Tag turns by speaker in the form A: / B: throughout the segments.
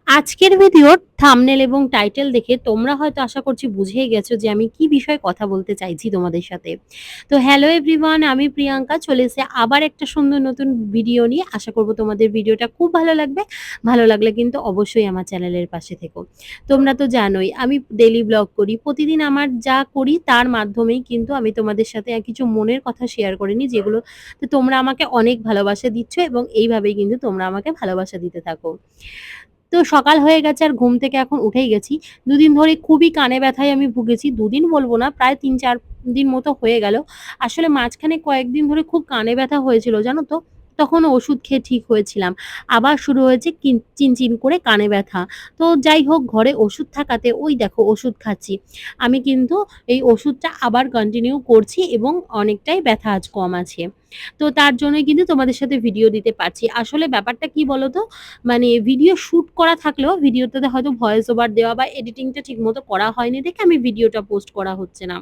A: আজকের ভিডিওর থাম্বনেল এবং টাইটেল দেখে তোমরা হয়তো আশা করছি বুঝেই গেছো যে আমি কি বিষয়ে কথা বলতে চাইছি তোমাদের সাথে। তো হ্যালো এভরিওয়ান, আমি প্রিয়াঙ্কা চলে এসেছি আবার একটা সুন্দর নতুন ভিডিও নিয়ে। আশা করব তোমাদের ভিডিওটা খুব ভালো লাগবে। ভালো লাগলে কিন্তু অবশ্যই আমার চ্যানেলের পাশে থেকো। তোমরা তো জানোই আমি ডেইলি ব্লগ করি। প্রতিদিন আমার যা করি তার মাধ্যমেই কিন্তু আমি তোমাদের সাথে কিছু মনের কথা শেয়ার করে নিই, যেগুলো তো তোমরা আমাকে অনেক ভালোবাসা দিচ্ছ এবং এইভাবেই কিন্তু তোমরা আমাকে ভালোবাসা দিতে থাকো। তো সকাল হয়ে গেছে আর ঘুম থেকে এখন উঠেই গেছি। দুদিন ধরে খুবই কানে ব্যথায় আমি ভুগেছি। দুদিন বলবো না, প্রায় ৩-৪ দিন মতো হয়ে গেল। আসলে মাঝখানে কয়েকদিন ধরে খুব কানে ব্যথা হয়েছিল, জানো তো? তখন ওষুধ খেয়ে ঠিক হয়েছিলাম। আবার শুরু হয়েছে চিনচিন করে কানে ব্যথা। তো যাই হোক, ঘরে ওষুধ থাকাতে ওই দেখো ওষুধ খাচ্ছি। আমি কিন্তু এই ওষুধটা আবার কন্টিনিউ করছি এবং অনেকটাই ব্যথা আজ কম আছে। তো তার জন্যই কিন্তু তোমাদের সাথে ভিডিও দিতে পারছি। আসলে ব্যাপারটা কি বলো তো? মানে ভিডিও শুট করা থাকলেও ভিডিওটাতে হয়তো ভয়েস ওভার দেওয়া বা এডিটিংটা ঠিকমতো করা হয়নি দেখে আমি ভিডিওটা পোস্ট করা হচ্ছে না।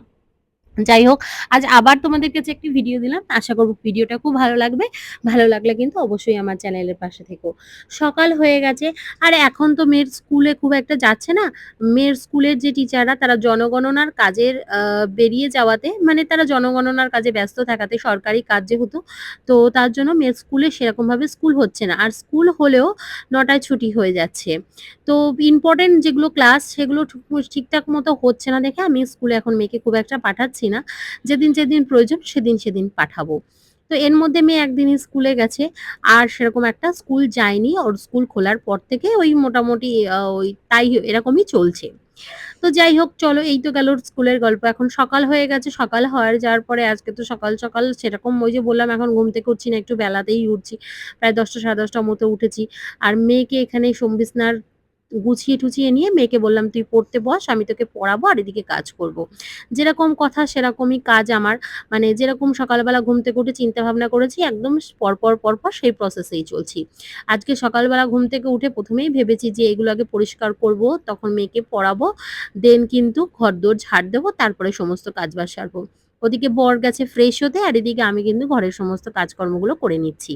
A: যাই হোক, আজ আবার তোমাদের কাছে একটি ভিডিও দিলাম। আশা করব ভিডিওটা খুব ভালো লাগবে। ভালো লাগলে কিন্তু অবশ্যই আমার চ্যানেলের পাশে থেকো। সকাল হয়ে গেছে আর এখন তো মেয়ের স্কুলে খুব একটা যাচ্ছে না। মেয়ের স্কুলের যে টিচাররা তারা জনগণনার কাজের বেরিয়ে যাওয়াতে, মানে তারা জনগণনার কাজে ব্যস্ত থাকাতে, সরকারি কাজ যেহেতু, তো তার জন্য মেয়ের স্কুলে সেরকমভাবে স্কুল হচ্ছে না। আর স্কুল হলেও ৯ টায় ছুটি হয়ে যাচ্ছে। তো ইম্পর্টেন্ট যেগুলো ক্লাস সেগুলো ঠিকঠাক মতো হচ্ছে না দেখে আমি স্কুলে এখন মেয়েকে খুব একটা পাঠাচ্ছি না। যেদিন, যেদিন প্রয়োজন সেদিন, সেদিন পাঠাবো। তো এর মধ্যে মেয়ে একদিনই স্কুলে গেছে। আর সেরকম একটা স্কুল যায়নি। ওর স্কুল খোলার পর থেকে ওই মোটামুটি ওই তাই এরকমই চলছে। তো যাই হোক, চলো এই তো গেল স্কুলের গল্প। এখন সকাল হয়ে গেছে। সকাল হওয়ার যাওয়ার পরে আজকে তো সকাল, সকাল সেরকম ওই যে বললাম এখন ঘুম থেকে উঠছি না, একটু বেলাতেই উঠছি। প্রায় ১০টা ১০:৩০ মতো উঠেছি। আর মেয়েকে এখানে বিছানার গুছিয়ে-টুছিয়ে নিয়ে মেয়েকে বললাম, "তুই পড়তে বস, আমি তোকে পড়াবো আর এদিকে কাজ করব।" যেরকম কথা সেরকমই কাজ আমার। মানে যেরকম সকালবেলা ঘুম থেকে উঠে চিন্তা ভাবনা করেছি একদম পরপর সেই প্রসেসেই চলছি। আজকে সকালবেলা ঘুম থেকে উঠে ১ম এই ভেবেছি যে এগুলো আগে পরিষ্কার করব, তখন মেয়েকে পড়াবো। দেন কিন্তু ঘরদোর ঝাড় দেবো, তারপরে সমস্ত কাজবাজ সারবো। ওদিকে বর গেছে ফ্রেশ হতে আর এদিকে আমি কিন্তু ঘরের সমস্ত কাজকর্মগুলো করে নিচ্ছি।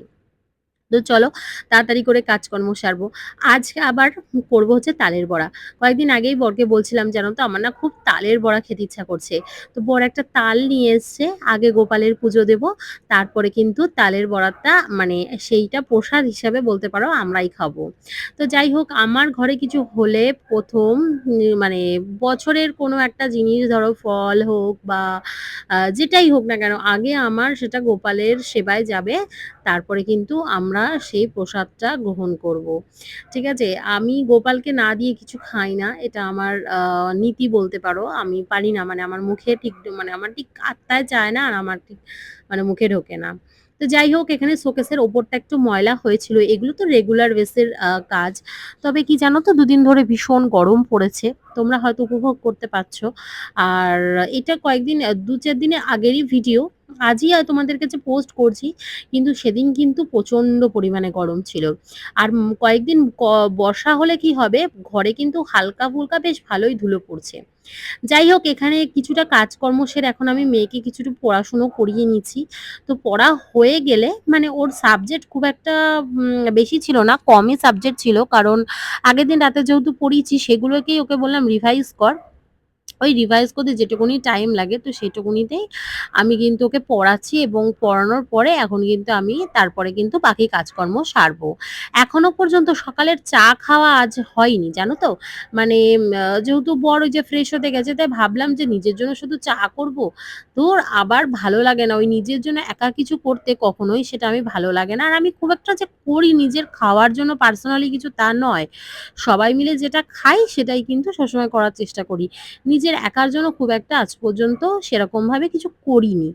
A: তো চলো তাড়াতাড়ি করে কাজকর্ম সারবো। আজকে আবার করবো হচ্ছে তালের বড়া। কয়েকদিন আগেই বরকে বলছিলাম, জানো তো আমার না খুব তালের বড়া খেতে ইচ্ছা করছে। তো বর একটা তাল নিয়ে এসছে। আগে গোপালের পুজো দেবো। তারপরে কিন্তু তালের বড়াটা মানে সেইটা প্রসাদ হিসাবে বলতে পারো আমরাই খাবো। তো যাই হোক, আমার ঘরে কিছু হলে ১ম মানে বছরের কোনো একটা জিনিস, ধরো ফল হোক বা যেটাই হোক না কেন, আগে আমার সেটা গোপালের সেবায় যাবে। তারপরে কিন্তু আমরা সেই প্রসাদটা গ্রহণ করব। ঠিক আছে? আমি গোপালকে না দিয়ে কিছু খাই না। এটা আমার নীতি বলতে পারো। আমি পারি না, মানে আমার মুখে ঠিক, মানে আমার ঠিক আত্মায় চায় না আর আমার ঠিক মানে মুখে ঢোকে না। তো যাই হোক, এখানে শোকেসের ওপরটা একটু ময়লা হয়েছিল। এগুলো তো রেগুলার বেসের কাজ। তবে কি জানো তো, দুদিন ধরে ভীষণ গরম পড়েছে। তোমরা হয়তো উপভোগ করতে পারছো। আর এটা কয়েকদিন ২-৪ দিনের আগেরই ভিডিও। আজই তোমাদের কাছে পোস্ট করছি। কিন্তু সেদিন কিন্তু প্রচন্ড পরিমাণে গরম ছিল। আর কয়েকদিন বর্ষা হলে কি হবে, ঘরে কিন্তু হালকা-ফুলকা বেশ ভালোই ধুলো পড়ছে। যাই হোক, এখানে কিছুটা কাজকর্ম সেরে এখন আমি মেয়েকে কিছুটা পড়াশুনো করিয়ে নিচ্ছি। তো পড়া হয়ে গেলে, মানে ওর সাবজেক্ট খুব একটা বেশি ছিল না, কমই সাবজেক্ট ছিল। কারণ আগের দিন রাতে যেহেতু পড়িয়েছি সেগুলোকেই ওকে বললাম রিভাইজ কর। ওই রিভাইজ করতে যেটুকুনি টাইম লাগে তো সেটুকুনিতেই আমি কিন্তু ওকে পড়াচ্ছি এবং পড়ানোর পরে এখন কিন্তু আমি তারপরে কিন্তু বাকি কাজকর্ম সারবো। এখনো পর্যন্ত সকালের চা খাওয়া আজ হয়নি, জানো তো? মানে যেহেতু বর ওই যে ফ্রেশ হতে গেছে তাই ভাবলাম যে নিজের জন্য শুধু চা করব। তোর আবার ভালো লাগে না ওই নিজের জন্য একা কিছু করতে, কখনোই সেটা আমি ভালো লাগে না। আর আমি খুব একটা যে করি নিজের খাওয়ার জন্য পার্সোনালি কিছু তা নয়। সবাই মিলে যেটা খাই সেটাই কিন্তু সবসময় করার চেষ্টা করি। নিজের একার জন্য খুব একটা আজ পর্যন্ত সেরকমভাবে কিছু করিনি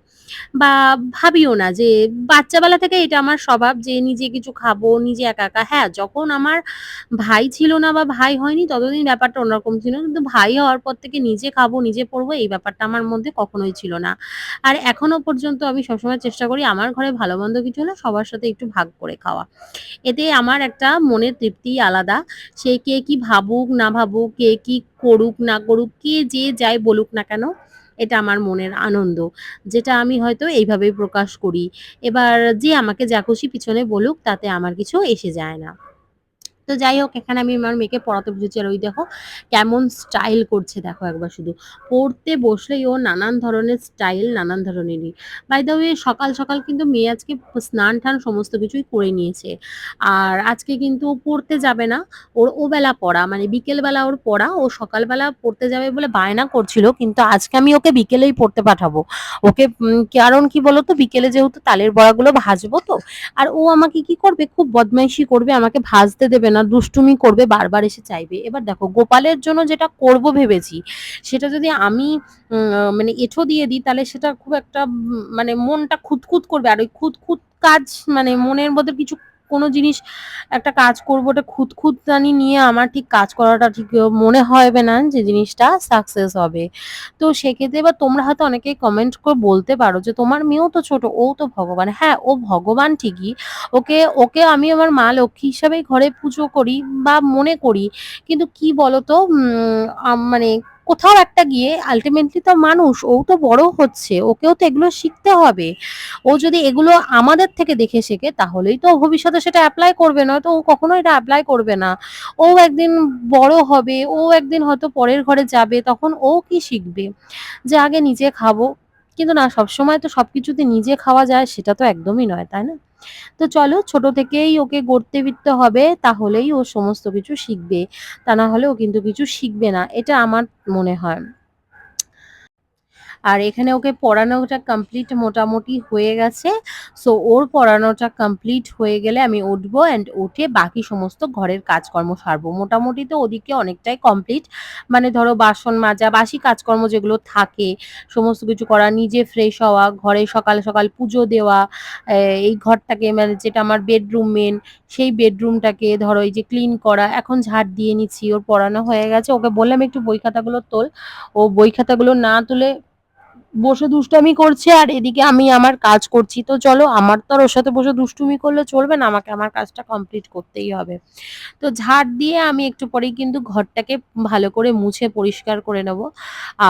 A: বা ভাবিও না। যে বাচ্চাবেলা থেকে এটা আমার স্বভাব যে নিজে কিছু খাবো, নিজে একা, একা। হ্যাঁ, যখন আমার ভাই ছিল না বা ভাই হয়নি ততদিন ব্যাপারটা অন্যরকম ছিল। কিন্তু ভাই হওয়ার পর থেকে নিজে খাবো, নিজে পড়বো এই ব্যাপারটা আমার মধ্যে কখনোই ছিল না। আর এখনো পর্যন্ত আমি সবসময় চেষ্টা করি আমার ঘরে ভালো-মন্দ কিছু হলে সবার সাথে একটু ভাগ করে খাওয়া। এতে আমার একটা মনের তৃপ্তিই আলাদা। সে কে কি ভাবুক না ভাবুক, কে কি করুক না করুক, কে যে যাই বলুক না কেন, এটা আমার মনের আনন্দ। যেটা আমি হয়তো এইভাবেই প্রকাশ করি। এবার যে আমাকে যা খুশি পিছনে বলুক তাতে আমার কিছু এসে যায় না। তো তো যাই হোক, এখানে আমি আমার মেয়েকে পড়াতে বসেছি, আর ওই দেখো কেমন স্টাইল করছে, দেখো একবার শুধু। পড়তে বসলেই ও নানান ধরনের স্টাইল, নানান ধরনেরই। বাই দ্য ওয়ে, সকাল সকাল কিন্তু মেয়ে আজকে স্নান টান সমস্ত কিছুই করে নিয়েছে। আর আজকে কিন্তু ও পড়তে যাবে না, ওর ও বেলা পড়া, মানে বিকেল বেলা ওর পড়া। ও সকালবেলা পড়তে যাবে বলে বায়না করছিল, কিন্তু আজকে আমি ওকে বিকেলেই পড়তে পাঠাবো। ওকে কারণ কি বলতো, বিকেলে যেহেতু তালের বড়াগুলো ভাজবো, তো আর ও আমাকে কি করবে, খুব বদমাইশি করবে, আমাকে ভাজতে দেবে না, দুষ্টুমি করবে, বারবার এসে চাইবে। এবার দেখো, গোপালের জন্য যেটা করব ভেবেছি, সেটা যদি আমি মানে এঁঠো দিয়ে দিই, তাহলে সেটা খুব একটা মানে মনটা খুঁতখুত করবে। আর ওই খুঁতখুত কাজ, মানে মনের মধ্যে কিছু কোনো জিনিস একটা কাজ করবো, ওটা খুঁতখুঁততানি নিয়ে আমার ঠিক কাজ করাটা ঠিক মনে হবে না যে জিনিসটা সাকসেস হবে। তো সেক্ষেত্রে এবার তোমরা হয়তো অনেকেই কমেন্ট করে বলতে পারো যে তোমার মেয়েও তো ছোট, ও তো ভগবান। হ্যাঁ, ও ভগবান ঠিকই। ওকে ওকে আমি আমার মা লক্ষ্মী হিসাবেই ঘরে পুজো করি বা মনে করি। কিন্তু কি বলতো, মানে কোথাও একটা গিয়ে আলটিমেটলি তো মানুষ, ও তো বড় হচ্ছে, ওকেও তো এগুলো শিখতে হবে। ও যদি এগুলো আমাদের থেকে দেখে শেখে, তাহলেই তো ভবিষ্যতে সেটা অ্যাপ্লাই করবে, নয়তো ও কখনো এটা অ্যাপ্লাই করবে না। ও একদিন বড় হবে, ও একদিন হয়তো পরের ঘরে যাবে, তখন ও কি শিখবে যে আগে নিজে খাবো। কিন্তু না, সবসময় তো সবকিছুতে নিজে খাওয়া যায় সেটা তো একদমই নয়, তাই না? তো চলো, ছোট থেকেই ওকে গড়তে বিড়তে হবে, তাহলেই ও সমস্ত কিছু শিখবে। তা না হলে ও কিন্তু কিছু শিখবে না, এটা আমার মনে হয়। আর এখানে ওকে পড়ানোটা কমপ্লিট মোটামুটি হয়ে গেছে। সো ওর পড়ানোটা কমপ্লিট হয়ে গেলে আমি উঠবো, অ্যান্ড উঠে বাকি সমস্ত ঘরের কাজকর্ম সারবো। মোটামুটি তো ওদিকে অনেকটাই কমপ্লিট, মানে ধরো বাসন মাজা, বাসি কাজকর্ম যেগুলো থাকে সমস্ত কিছু করা, নিজে ফ্রেশ হওয়া, ঘরে সকাল সকাল পুজো দেওয়া, এই ঘরটাকে, মানে যেটা আমার বেডরুম মেন, সেই বেডরুমটাকে ধরো এই যে ক্লিন করা, এখন ঝাড় দিয়ে নিচ্ছি। ওর পড়ানো হয়ে গেছে, ওকে বললাম একটু বই খাতাগুলো তোল। ও বই খাতাগুলো না তুলে বসে দুষ্টামি করছে, আর এদিকে আমি আমার কাজ করছি। তো চলো, আমার তো আর ওর সাথে বসে দুষ্টুমি করলে চলবে না, আমাকে আমার কাজটা কমপ্লিট করতেই হবে। তো ঝাড় দিয়ে আমি একটু পরেই কিন্তু ঘরটাকে ভালো করে মুছে পরিষ্কার করে নেব।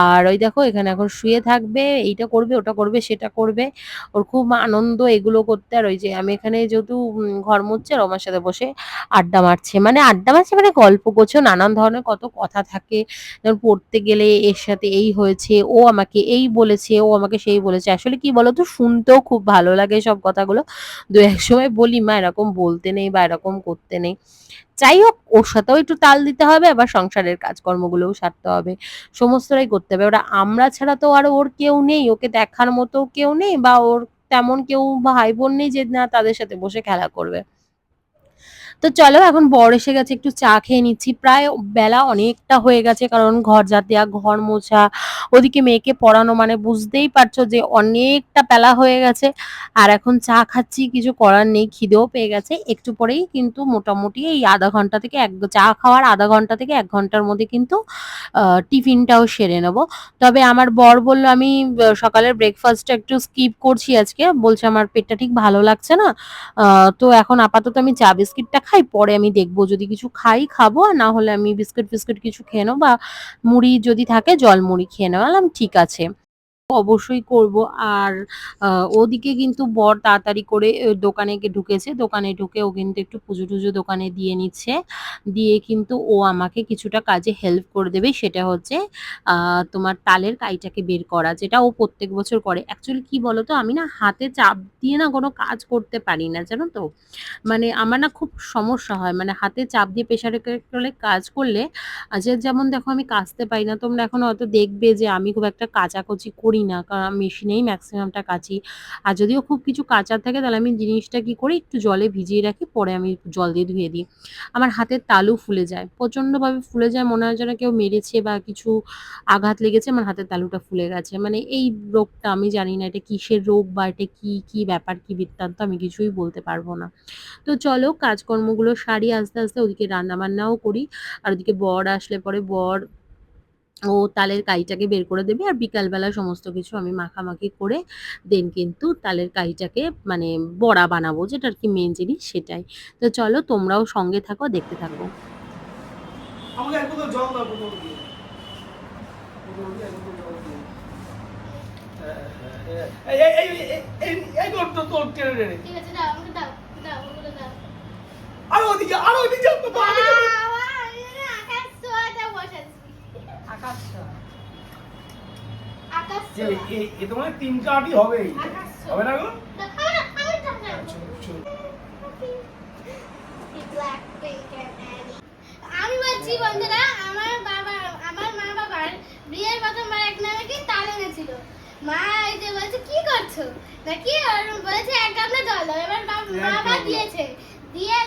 A: আর ওই দেখো, এখানে এখন শুয়ে থাকবে, এইটা করবে, ওটা করবে, সেটা করবে। ওর খুব আনন্দ এগুলো করতে। আর ওই যে আমি এখানে যেহেতু ঘর মুছছে, আর ও আমার সাথে বসে আড্ডা মারছে, মানে আড্ডা মারছে মানে গল্প করছে, নানান ধরনের কত কথা থাকে। যেমন পড়তে গেলে এর সাথে এই হয়েছে, ও আমাকে এই বলেছে, ও আমাকে সেই বলেছে। আসলে কি বলতো, শুনতেও খুব ভালো লাগে সব কথাগুলো। দু এক সময় বলি, মা এরকম বলতে নেই বা এরকম করতে নেই। যাই হোক, ওর সাথেও একটু তাল দিতে হবে, আবার সংসারের কাজকর্মগুলোও সারতে হবে, সমস্তটাই করতে হবে। ওরা আমরা ছাড়া তো আর ওর কেউ নেই, ওকে দেখার মতো কেউ নেই, বা ওর তেমন কেউ ভাই বোন নেই যে না তাদের সাথে বসে খেলা করবে। তো চলো, এখন বর এসে গেছে, একটু চা খেয়ে নিচ্ছি। প্রায় বেলা অনেকটা হয়ে গেছে, কারণ ঘর জাতিয়া, ঘর মোছা, ওদিকে মেয়েকে পড়ানো, মানে বুঝতেই পারছো যে অনেকটা বেলা হয়ে গেছে। আর এখন চা খাচ্ছি, কিছু করার নেই, খিদেও পেয়ে গেছে। একটু পরেই কিন্তু মোটামুটি এই আধা ঘন্টা থেকে এক, চা খাওয়ার আধা ঘন্টা থেকে 1 ঘন্টার মধ্যে কিন্তু টিফিনটাও সেরে নেব। তবে আমার বর বলল আমি সকালের ব্রেকফাস্টটা একটু স্কিপ করছি আজকে, বলছে আমার পেটটা ঠিক ভালো লাগছে না। তো এখন আপাতত আমি চা বিস্কিটটা খাই, পরে আমি দেখবো যদি কিছু খাই খাবো, আর না হলে আমি বিস্কিট ফিস্কিট কিছু খেয়ে নেবো, বা মুড়ি যদি থাকে জল মুড়ি খেয়ে নেওয়া। বললাম ঠিক আছে, অবশ্যই করব। আর ওদিকে কিন্তু বর তাড়াতাড়ি করে দোকানে ঢুকেছে, দোকানে ঢুকে ও কিন্তু একটু পুজো টুজো দোকানে দিয়ে নিচ্ছে। দিয়ে কিন্তু ও আমাকে কিছুটা কাজে হেল্প করে দেবে, সেটা হচ্ছে তোমার তালের কাইটাকে বের করা, যেটা ও প্রত্যেক বছর করে। অ্যাকচুয়ালি কি বলতো, আমি না হাতে চাপ দিয়ে না কোনো কাজ করতে পারি না, জানো তো। মানে আমার না খুব সমস্যা হয়, মানে হাতে চাপ দিয়ে প্রেসারে করে কাজ করলে, যে যেমন দেখো আমি কাচতে পারি না, তোমরা এখন হয়তো দেখবে যে আমি খুব একটা কাচাকুচি করি না, কারণ আমি মেশিনেই ম্যাক্সিমামটা কাচি। আর যদিও খুব কিছু কাচার থাকে, তাহলে আমি জিনিসটা কি করি, একটু জলে ভিজিয়ে রাখি, পরে আমি জল দিয়ে ধুয়ে দিই। আমার হাতের তালু ফুলে যায়, প্রচণ্ডভাবে ফুলে যায়, মনে হয় যেন কেউ মেরেছে বা কিছু আঘাত লেগেছে, আমার হাতের তালুটা ফুলে গেছে। মানে এই রোগটা আমি জানি না এটা কিসের রোগ, বা এটা কি কি ব্যাপার, কি বৃত্তান্ত, আমি কিছুই বলতে পারবো না। তো চলো, কাজকর্মগুলো সারি আস্তে আস্তে, ওদিকে রান্না বান্নাও করি। আর ওদিকে বর আসলে পরে বর ও তালের কাইটাকে বের করে দেবে, আর বিকালবেলা সমস্ত কিছু আমি মাখামাখি করে দেন কিন্তু তালের কাইটাকে মানে বড়া বানাবো, যেটা আর কি মেন জিনিস সেটাই। তো চলো, তোমরাও সঙ্গে থাকো, দেখতে থাকো।
B: আমাকে এক বোতল জল দাও, বোতল দিয়ে। বোতল দিয়ে, এক বোতল জল দিয়ে। এই এই এই এই এই এই তোর তোর তোর টেনে টেনে।
C: ঠিক আছে, দাও আমাকে দাও, দাও ওগুলো দাও।
B: আরো ওদিকে বাবা, আমি যাবো।
C: আকাশ ছোঁয়াটা বসাচ্ছি।
D: আকাশ ছোঁয়া।
C: আকাশ
B: যে
C: ছোঁয়া।
B: এ তো মানে 3 কাঠই হবেই,
C: আকাশ ছোঁয়া।
B: হবে না গো?
C: আমি টাকা
B: চলো, চলো।
C: আমি বলছি বন্ধুরা, আমার মা বাবার বিয়ের প্রথমবার এক নামে কি তাল এনেছিল। মা এই যে বলছে কি করছো নাকি, আর বলেছে এক গামলা জল দাও। এবার মা আবার দিয়েছে,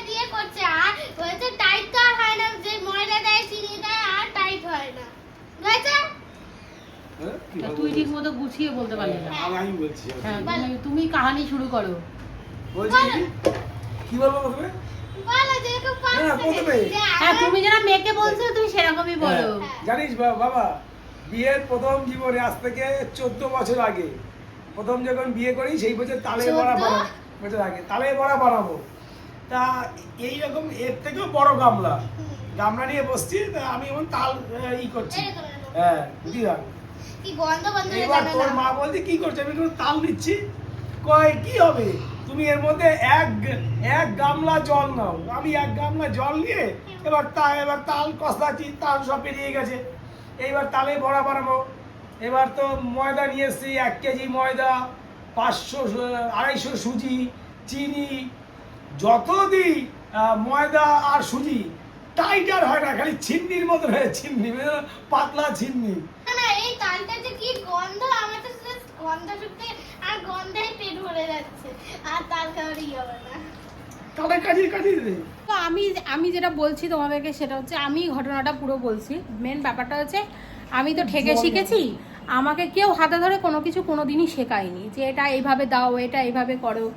C: দিয়ে করছে, আর বলছে টাইট তো আর হয় না, যে ময়দা দেয় চিনি দেয় আর টাইট হয় না, বুঝেছে?
B: হ্যাঁ, কি
D: তা
B: বলবো?
D: তুই ঠিক মতো গুছিয়ে বলতে পারলি না।
B: আমি বলছি,
D: হ্যাঁ, তুমি কাহানি শুরু করো।
B: বলছি কি বলবো প্রথমে?
C: বলো যে খুব
B: হ্যাঁ, প্রথমে।
D: হ্যাঁ, তুমি যেটা মেয়েকে বলছো তুমি সেরকমই বলো।
B: হ্যাঁ, জানিস বাবা, বিয়ের প্রথম জীবনে আজ থেকে 14 বছর আগে প্রথম যখন বিয়ে করি সেই বছর তালের বড়া
C: 14
B: বানাবো, বছর আগে তালের বড়া বানাবো। তা এইরকম এর থেকেও বড় গামলা নিয়ে বসছি, তা আমি এখন তাল ই করছি। হ্যাঁ, দিদা
C: কি গন্ধ বন্ধ হয়ে
B: এবার
C: যাবে
B: তোর
C: না।
B: মা বলছে কি করছে, আমি কোনো তাল নিচ্ছি। কয় কি হবে, তুমি এর মধ্যে এক গামলা জল নাও। আমি এক গামলা জল নিয়ে এবার তাল কষাচ্ছি, তাল সব পেরিয়ে গেছে। এইবার তালে বড়া বানাবো। এবার তো ময়দা নিয়ে এসছি, 1 কেজি ময়দা, 250 সুজি, চিনি, যত দিই ময়দা আর সুজি টাইট আর হয় না, খালি ছিন্নির মতো হয়, পাতলা ছিন্নি।
C: না, এই তালটা যে কি গন্ধ, আমার তো শুধু গন্ধ শুকতে আর গন্ধেই পেট ভরে যাচ্ছে, আর তাল খাওয়ারই হবে না।
B: তালে কাটিয়ে দে।
D: তো আমি যেটা বলছি তোমাদেরকে সেটা হচ্ছে, আমি ঘটনাটা পুরো বলছি। মেন ব্যাপারটা হচ্ছে আমি তো ঠেকে শিখেছি, আমাকে কেউ হাতে ধরে কোনো কিছু কোনোদিনই শেখায়নি যে এটা এইভাবে দাও, এটা এইভাবে করো।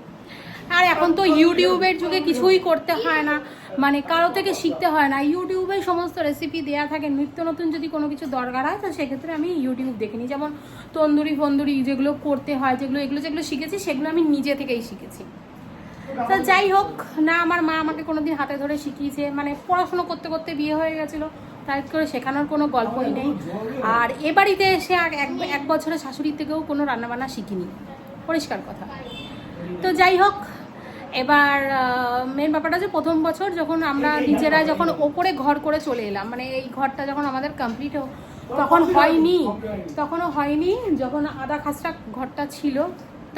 D: আর এখন তো ইউটিউবের যুগে কিছুই করতে হয় না, মানে কারো থেকে শিখতে হয় না, ইউটিউবে সমস্ত রেসিপি দেওয়া থাকে। নিত্য নতুন যদি কোনো কিছু দরকার হয় তো সেক্ষেত্রে আমি ইউটিউব দেখে নিই। যেমন তন্দুরি ফন্দুরি যেগুলো করতে হয়, যেগুলো শিখেছি সেগুলো আমি নিজে থেকেই শিখেছি। তা যাই হোক না, আমার মা আমাকে কোনোদিন হাতে ধরে শিখিয়েছে, মানে পড়াশুনো করতে করতে বিয়ে হয়ে গেছিলো, তাই করে শেখানোর কোনো গল্পই নেই। আর এ বাড়িতে এসে এক বছরের শাশুড়ির থেকেও কোনো রান্নাবান্না শিখিনি, পরিষ্কার কথা। তো যাই হোক, এবার মেন ব্যাপারটা হচ্ছে প্রথম বছর যখন আমরা নিজেরা যখন ওপরে ঘর করে চলে এলাম, মানে এই ঘরটা যখন আমাদের কমপ্লিট তখনও হয়নি, যখন আধা খাসটা ঘরটা ছিল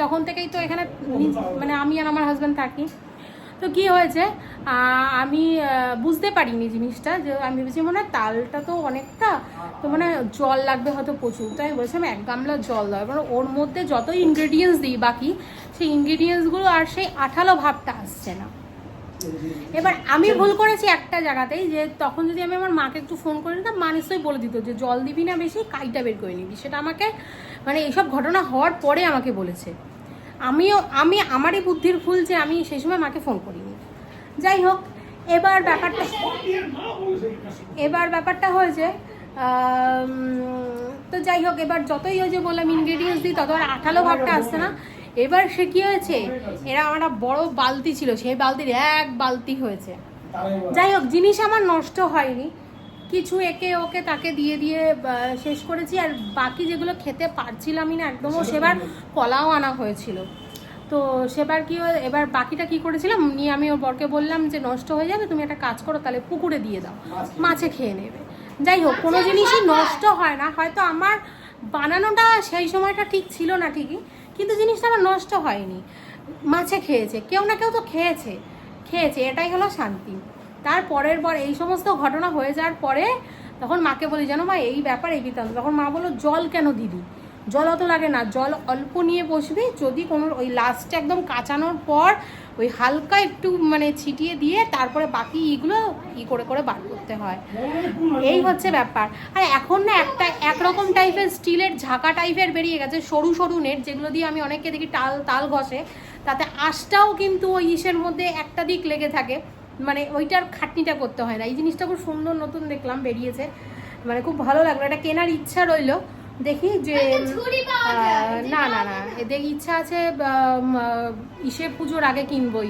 D: তখন থেকেই তো এখানে মানে আমি আর আমার হাজব্যান্ড থাকি। তো কি হয়েছে, আমি বুঝতে পারিনি জিনিসটা, যে আমি ভেবেছি মনে হয় তালটা তো অনেকটা, তো মানে জল লাগবে হয়তো প্রচুর। তো আমি বলছিলাম 1 গামলা জল দাও। এবার ওর মধ্যে যতই ইনগ্রেডিয়েন্টস দিই বাকি, সেই ইনগ্রেডিয়েন্টসগুলো আর সেই আঠালো ভাবটা আসছে না। এবার আমি ভুল করেছি একটা জায়গাতেই, যে তখন যদি আমি আমার মাকে একটু ফোন করে দিতাম, মা নিশ্চয়ই বলে দিত যে জল দিবি না বেশি, কাইটা বের করে নিবি। সেটা আমাকে মানে এইসব ঘটনা হওয়ার পরে আমাকে বলেছে। আমারই বুদ্ধির ভুল যে আমি সেই সময় মাকে ফোন করিনি। যাই হোক, এবার ব্যাপারটা হয়েছে, তো যাই হোক, এবার যতই ওই যে বললাম ইনগ্রেডিয়েন্টস দিই তত আর আঠালো ভাবটা আসছে না। এবার সে কি হয়েছে, এরা আমার বড় বালতি ছিল, সেই বালতির 1 বালতি হয়েছে। যাই হোক, জিনিস আমার নষ্ট হয়নি, কিছু একে ওকে তাকে দিয়ে শেষ করেছি। আর বাকি যেগুলো খেতে পারছিলামই না একদমও, সেবার কলাও আনা হয়েছিল। তো সেবার এবার বাকিটা কি করেছিলাম, নিয়ে আমি ওর বরকে বললাম যে নষ্ট হয়ে যাবে, তুমি একটা কাজ করো, তাহলে পুকুরে দিয়ে দাও, মাছে খেয়ে নেবে। যাই হোক, কোনো জিনিসই নষ্ট হয় না, হয়তো আমার বানানোটা সেই সময়টা ঠিক ছিল না ঠিকই, কিন্তু জিনিসটা আমার নষ্ট হয়নি, মাছে খেয়েছে, কেউ না কেউ তো খেয়েছে, এটাই হলো শান্তি। তারপরের পর এই সমস্ত ঘটনা হয়ে যাওয়ার পরে তখন মাকে বলি, জানো মা এই ব্যাপার এই বৃত্তান্ত। তখন মা বললো, জল কেন দিবি, জল অত লাগে না, জল অল্প নিয়ে বসবি, যদি কোনো ওই লাস্টে একদম কাঁচানোর পর ওই হালকা একটু মানে ছিটিয়ে দিয়ে তারপরে বাকি ইগুলো করে বার করতে হয়, এই হচ্ছে ব্যাপার। আর এখন না একরকম টাইপের স্টিলের ঝাঁকা টাইপের বেরিয়ে গেছে, সরু সরু নেট, যেগুলো দিয়ে আমি অনেককে দেখি তাল ঘষে, তাতে আঁশটাও কিন্তু ওই ইসের মধ্যে একটা দিক লেগে থাকে, মানে ওইটার খাটনিটা করতে হয় না। এই জিনিসটা খুব সুন্দর নতুন দেখলাম বেরিয়েছে, মানে খুব ভালো লাগলো, এটা কেনার ইচ্ছা রইলো, দেখি যে না এদের ইচ্ছা আছে ইসে পুজোর আগে কিনবো,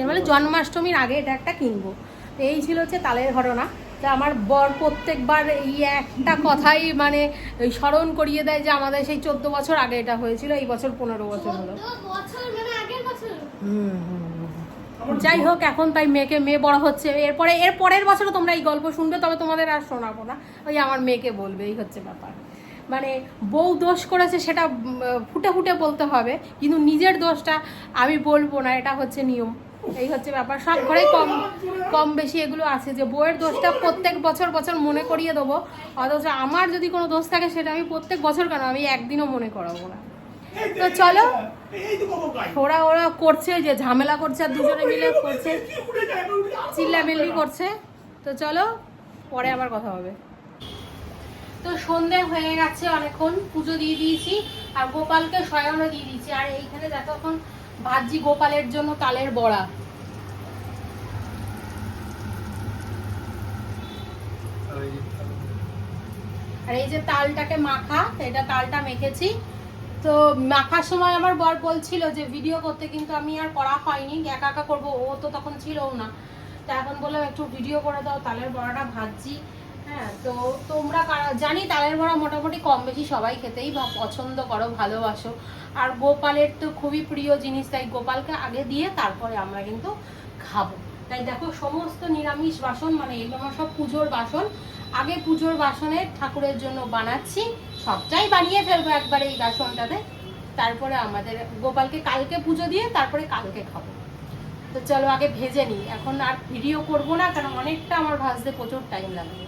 D: মানে জন্মাষ্টমীর আগে এটা একটা কিনবো। তো এই ছিল হচ্ছে তালের ঘটনা। তা আমার বর প্রত্যেকবার এই একটা কথাই মানে স্মরণ করিয়ে দেয় যে আমাদের সেই 14 বছর আগে এটা হয়েছিল, এই বছর 15 বছর হলো। যাই হোক, এখন তাই মেয়ে বড় হচ্ছে, এর পরের বছরও তোমরা এই গল্প শুনবে, তবে তোমাদের আর শোনাবো না, ওই আমার মেয়েকে বলবে, এই হচ্ছে ব্যাপার। মানে বউ দোষ করেছে সেটা ফুটে ফুটে বলতে হবে, কিন্তু নিজের দোষটা আমি বলবো না, এটা হচ্ছে নিয়ম, এই হচ্ছে ব্যাপার। সব ঘরেই কম বেশি এগুলো আছে যে বউয়ের দোষটা প্রত্যেক বছর মনে করিয়ে দেবো, অথচ আমার যদি কোনো দোষ থাকে সেটা আমি প্রত্যেক বছর কেন, আমি একদিনও মনে করাবো না। তো চলো, ওরা করছে যে ঝামেলা করছে, আর দুজনে মিলে করছে, চিল্লামিল্লি করছে। তো চলো, পরে আবার কথা হবে। তো সন্ধে হয়ে গেছে, অনেকক্ষণ পুজো দিয়ে দিয়েছি, আর গোপালকে শয়নও দিয়ে দিয়েছি। আর এইখানে দেখো এখন ভাজি গোপালের জন্য তালের বড়া। আর এই যে তালটাকে মাখা, এটা তালটা মেখেছি। তো মাখার সময় আমার বর বলছিল যে ভিডিও করতে, কিন্তু আমি আর করা হয়নি, একা একা করবো, ও তো তখন ছিলও না। তো এখন বললাম একটু ভিডিও করে দাও, তালের বড়াটা ভাজছি। হ্যাঁ, তো তোমরা জানি তালের বড়া মোটামুটি কম বেশি সবাই খেতেই পছন্দ করো, ভালোবাসো। আর গোপালের তো খুবই প্রিয় জিনিস, তাই গোপালকে আগে দিয়ে তারপরে আমরা কিন্তু খাবো। তাই দেখো সমস্ত নিরামিষ বাসন, মানে এগুলো আমার সব পুজোর বাসন, আগে পুজোর বাসনে ঠাকুরের জন্য বানাচ্ছি, সবটাই বানিয়ে ফেলবো একবারে এই বাসনটাতে, তারপরে আমাদের গোপালকে কালকে পুজো দিয়ে তারপরে কালকে খাবো। তো চলো আগে ভেজে নিই, এখন আর ভিডিও করবো না, কারণ অনেকটা আমার ভাজতে প্রচুর টাইম লাগবে।